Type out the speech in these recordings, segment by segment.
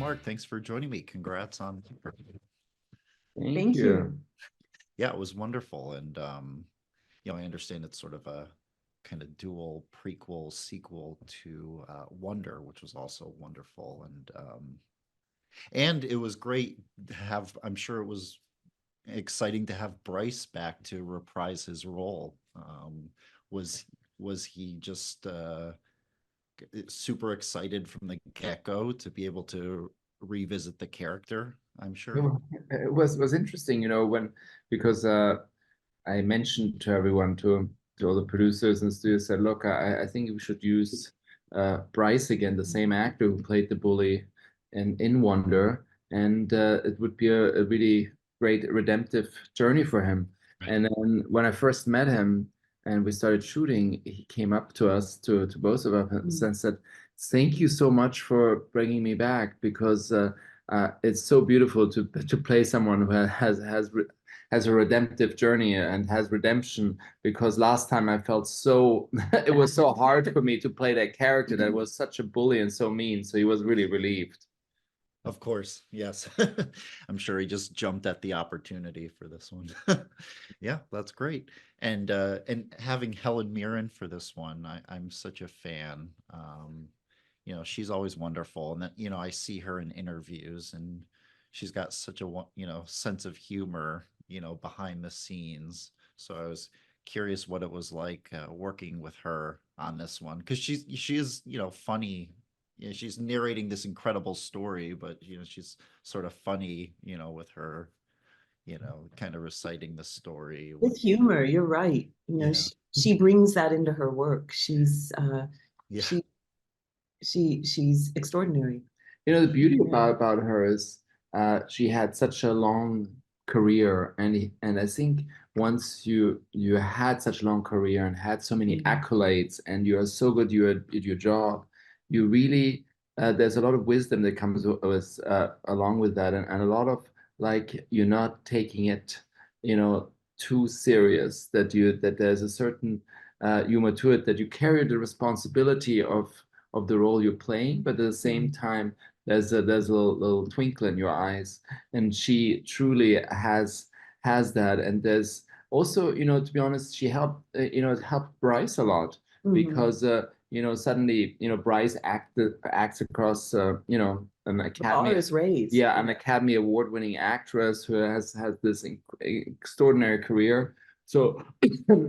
Marc, thanks for joining me. Congrats on. Thank you. Yeah, it was wonderful. And I understand it's sort of a kind of dual prequel sequel to Wonder, which was also wonderful. And it was great to have, I'm sure it was exciting to have Bryce back to reprise his role. Was was he just super excited from the get-go to be able to revisit the character, I'm sure? It was interesting, because I mentioned to everyone, to all the producers and studios, said, look, I think we should use Bryce again, the same actor who played the bully in Wonder, and it would be a really great redemptive journey for him. Right. And then when I first met him and we started shooting, he came up to us, to both of us, and said, "Thank you so much for bringing me back, because it's so beautiful to play someone who has a redemptive journey and has redemption, because last time I felt so it was so hard for me to play that character that was such a bully and so mean." So he was really relieved. Of course, yes. I'm sure he just jumped at the opportunity for this one. Yeah, that's great. And having Helen Mirren for this one, I'm such a fan. She's always wonderful. And that, I see her in interviews and she's got such a, sense of humor, behind the scenes. So I was curious what it was like working with her on this one, because she is, funny. She's narrating this incredible story, but she's sort of funny, with her, kind of reciting the story with humor. You're right. She brings that into her work. She's yeah. she's extraordinary. The beauty about her is she had such a long career, and I think once you had such a long career and had so many accolades, and you are so good at your job, you really there's a lot of wisdom that comes with along with that, and a lot of, like, you're not taking it too serious, that there's a certain humor to it, that you carry the responsibility of the role you're playing, but at the same time there's a little twinkle in your eyes, and she truly has that. And there's also, to be honest, she helped it helped Bryce a lot, because suddenly Bryce acts across an Academy, an Academy Award-winning actress who has this extraordinary career. So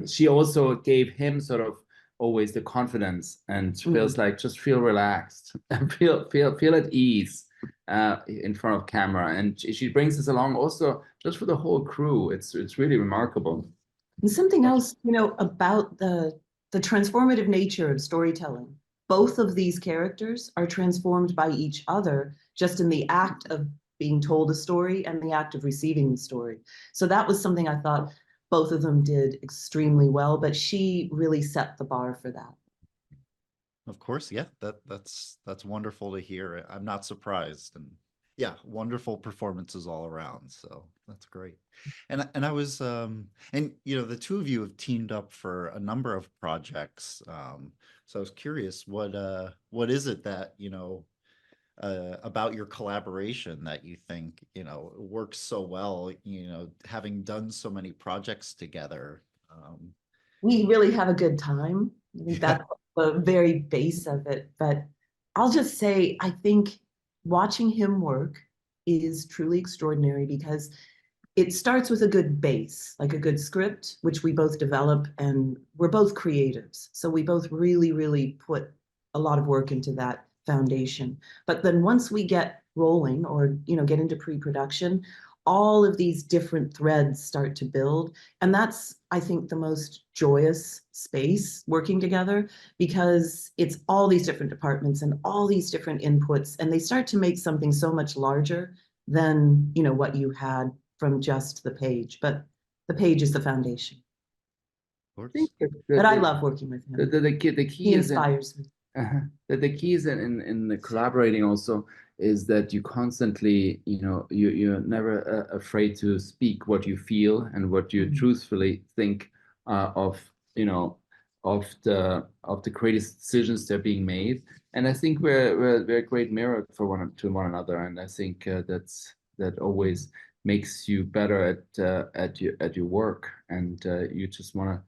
she also gave him sort of always the confidence, and feels like, just feel relaxed and feel at ease in front of camera. And she brings this along also just for the whole crew. It's really remarkable. And something else, about the transformative nature of storytelling. Both of these characters are transformed by each other, just in the act of being told a story and the act of receiving the story. So that was something I thought both of them did extremely well, but she really set the bar for that. Of course, yeah, that's wonderful to hear. I'm not surprised, and yeah, wonderful performances all around. So that's great. And I was and the two of you have teamed up for a number of projects. So I was curious, what is it that about your collaboration that you think works so well, having done so many projects together? We really have a good time. I think that's the very base of it. But I'll just say, I think watching him work is truly extraordinary, because it starts with a good base, like a good script, which we both develop, and we're both creatives. So we both really, really put a lot of work into that foundation. But then once we get rolling, or get into pre-production, all of these different threads start to build. And that's, I think, the most joyous space working together, because it's all these different departments and all these different inputs, and they start to make something so much larger than what you had from just the page. But the page is the foundation. Of course. But I love working with him. The key he inspires me. The key is in the collaborating also, is that you constantly, you're never afraid to speak what you feel and what you truthfully think of the creative decisions that are being made. and I think we're a great mirror for one another, and I think that always makes you better at your work, and you just want to,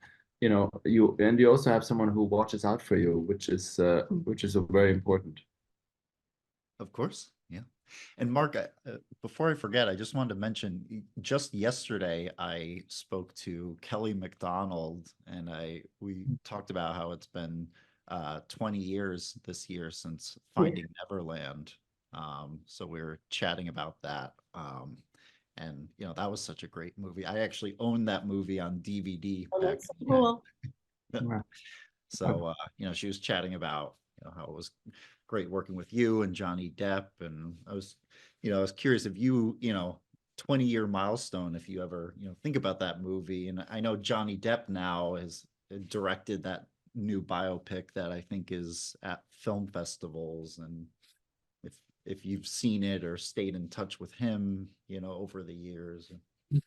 you also have someone who watches out for you, which is very important. Of course, yeah. And Mark, before I forget, I just wanted to mention, just yesterday I spoke to Kelly MacDonald, and we talked about how it's been 20 years this year since Finding Neverland. So we were chatting about that. And that was such a great movie. I actually owned that movie on DVD Oh, back that's so in cool. the day. Yeah. So she was chatting about how it was great working with you and Johnny Depp, and I was curious if 20-year milestone, if you ever think about that movie. And I know Johnny Depp now has directed that new biopic that I think is at film festivals, and if you've seen it or stayed in touch with him over the years.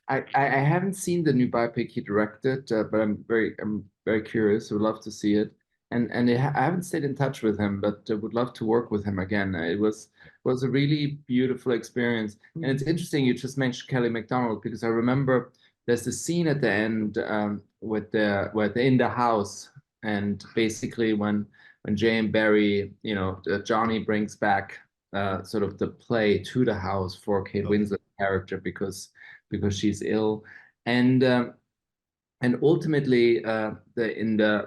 I haven't seen the new biopic he directed, but I'm very curious. Would love to see it, and I haven't stayed in touch with him, but would love to work with him again. It was a really beautiful experience, and it's interesting you just mentioned Kelly MacDonald, because I remember there's the scene at the end with where they're in the house, and basically when Jay and Barry, Johnny brings back sort of the play to the house for Kate Winslet's character because she's ill, and ultimately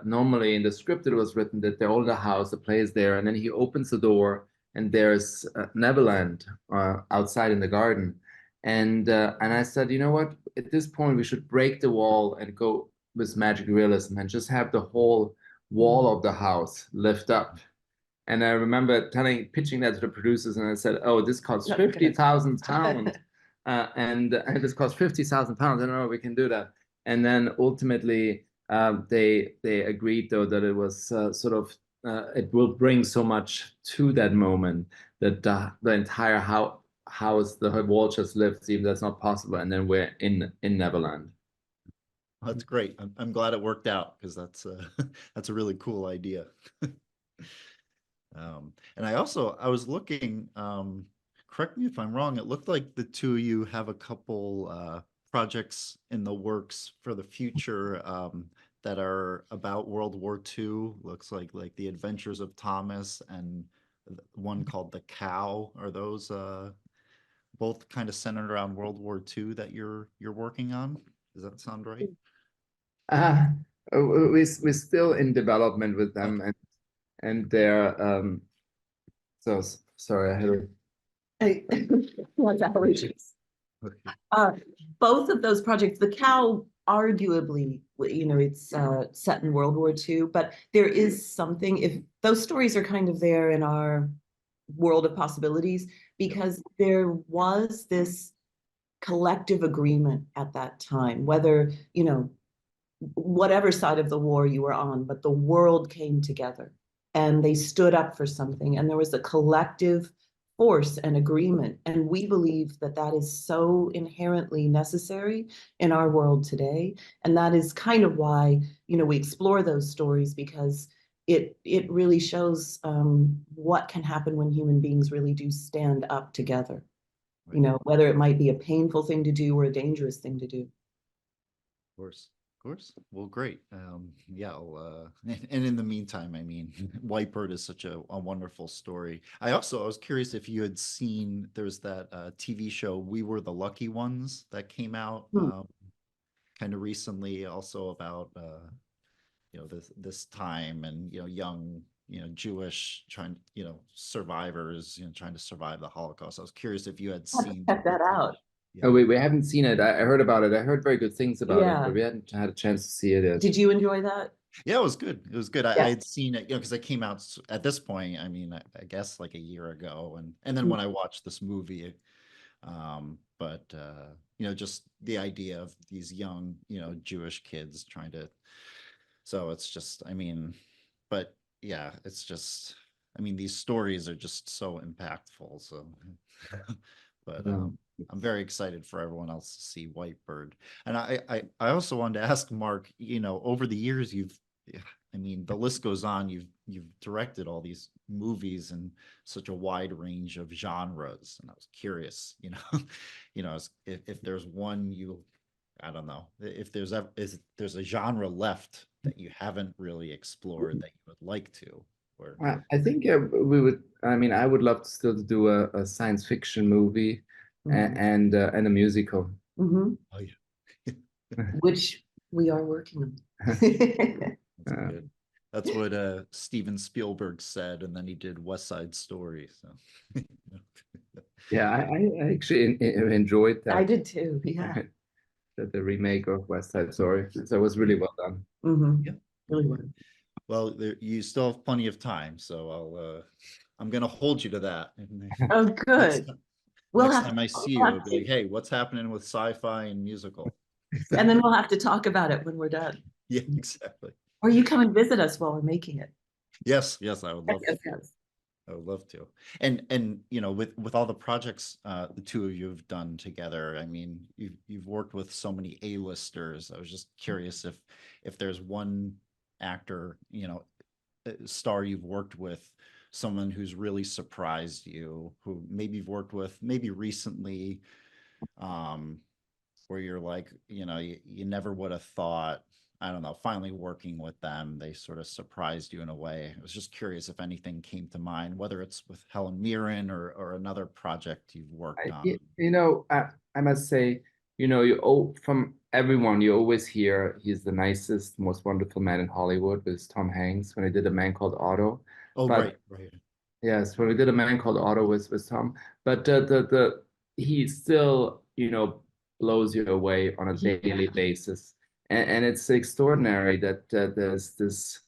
normally in the script it was written that they're all in the house, the play is there, and then he opens the door and there's Neverland outside in the garden, and I said, you know what, at this point we should break the wall and go with magic realism and just have the whole wall of the house lift up. And I remember pitching that to the producers, and I said, "Oh, this costs 50,000 pounds, and this costs 50,000 pounds. I don't know if we can do that." And then ultimately, they agreed, though, that it was sort of it will bring so much to that moment that the entire house, the whole wall just lifts, even that's not possible. And then we're in Neverland. That's great. I'm glad it worked out, because that's a really cool idea. And I was looking, correct me if I'm wrong, it looked like the two of you have a couple projects in the works for the future, that are about World War II. Looks like The Adventures of Thomas, and one called The Cow. Are those both kind of centered around World War II that you're working on? Does that sound right? Uh, we're still in development with them, Okay. and they're so sorry, I had What's allergies? Okay. Both of those projects, The Cow, arguably, it's set in World War II, but there is something, if those stories are kind of there in our world of possibilities, because there was this collective agreement at that time, whether, whatever side of the war you were on, but the world came together and they stood up for something, and there was a collective force and agreement. And we believe that that is so inherently necessary in our world today. And that is kind of why, we explore those stories, because it really shows what can happen when human beings really do stand up together, whether it might be a painful thing to do or a dangerous thing to do. Of course. Of course. Well, great. Yeah, and in the meantime, I mean, Whitebird is such a wonderful story. I was curious if you had seen, there's that TV show, We Were the Lucky Ones, that came out kind of recently, also about this time, and young Jewish survivors trying to survive the Holocaust. I was curious if you had seen Check that out. Yeah. Oh, we haven't seen it. I heard about it. I heard very good things about it, Yeah. but we hadn't had a chance to see it yet. Did you enjoy that? Yeah, it was good. It was good. I Yeah. had seen it, because it came out at this point, I mean, I guess like a year ago. And then when I watched this movie, but just the idea of these young, Jewish kids trying to, so it's just, I mean, but yeah, it's just, I mean, these stories are just so impactful. So, but I'm very excited for everyone else to see Whitebird. And I also wanted to ask Mark, over the years, you've I mean, the list goes on. You've directed all these movies in such a wide range of genres, and I was curious, if there's one I don't know, if there's a genre left that you haven't really explored that you would like to, or I think we would. I mean, I would love to still do a science fiction movie and a musical. Mm-hmm. oh yeah, Which we are working on. that's good. That's what Steven Spielberg said, and then he did West Side Story. So Yeah, I actually enjoyed that. I did too. Yeah. The remake of West Side Story. So it was really well done. Mm-hmm. Yeah. Really well. Well, you still have plenty of time, so I'm gonna hold you to that. Oh, good. Next time I see you, I'll be like, hey, what's happening with sci-fi and musical? And then we'll have to talk about it when we're done. Yeah, exactly. Or you come and visit us while we're making it. Yes, I would love Yes, to. yes. I would love to. And with all the projects the two of you have done together, I mean, you've worked with so many A-listers. I was just curious if there's one actor, star you've worked with, someone who's really surprised you, who maybe you've worked with maybe recently, where you're like, you never would have thought, I don't know, finally working with them, they sort of surprised you in a way. I was just curious if anything came to mind, whether it's with Helen Mirren or another project you've worked on. I must say, from everyone, you always hear he's the nicest, most wonderful man in Hollywood with Tom Hanks when he did A Man Called Otto. Oh, But right. yes, when we did A Man Called Otto with Tom, but he still, blows you away on a daily basis, and it's extraordinary that there's this,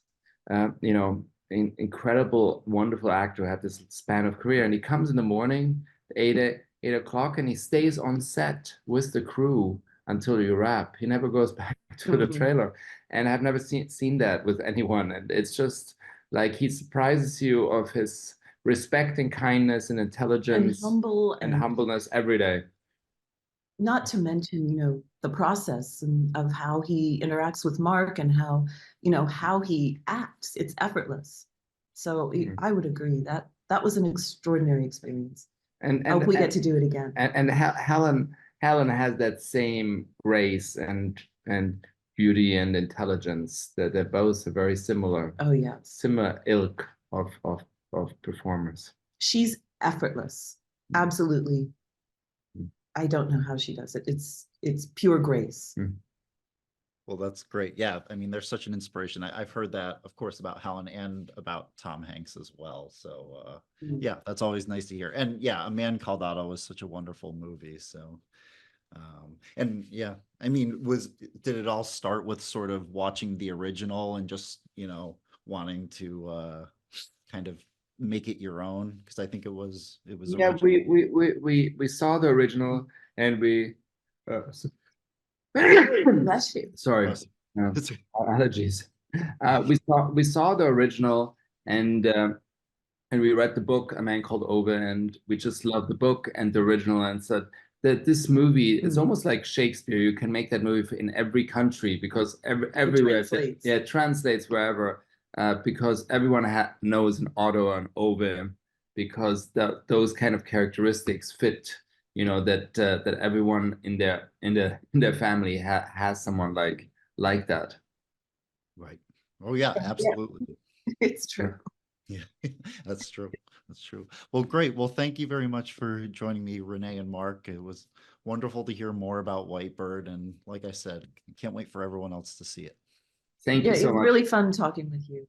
incredible, wonderful actor who had this span of career, and he comes in the morning, 8 o'clock, and he stays on set with the crew until you wrap. He never goes back to the trailer, and I've never seen that with anyone, and it's just like he surprises you of his respect and kindness and intelligence and humbleness every day. Not to mention, the process of how he interacts with Mark and how he acts. It's effortless. So I would agree that was an extraordinary experience. And I hope we get to do it again. And Helen has that same grace and beauty and intelligence that they're both very similar. Oh yeah, similar ilk of performers. She's effortless, absolutely. I don't know how she does it. It's pure grace. Well, that's great. Yeah, I mean, they're such an inspiration. I've heard that, of course, about Helen and about Tom Hanks as well. So yeah, that's always nice to hear. And yeah, A Man Called Otto was such a wonderful movie. So and yeah, I mean, did it all start with sort of watching the original and just, wanting to kind of make it your own? Because I think it was yeah, we saw the original and we Bless you. Sorry, allergies. We saw the original and we read the book A Man Called Otto, and we just loved the book and the original, and said that this movie is almost like Shakespeare. You can make that movie in every country because everywhere it translates wherever, because everyone knows an Otto and Ove, because those kind of characteristics fit, that everyone in their family has someone like that. Right. Oh yeah, absolutely. It's true. Yeah, that's true. Well, great. Well, thank you very much for joining me, Renee and Mark. It was wonderful to hear more about Whitebird, and like I said, can't wait for everyone else to see it. Thank you so much. It was really fun talking with you.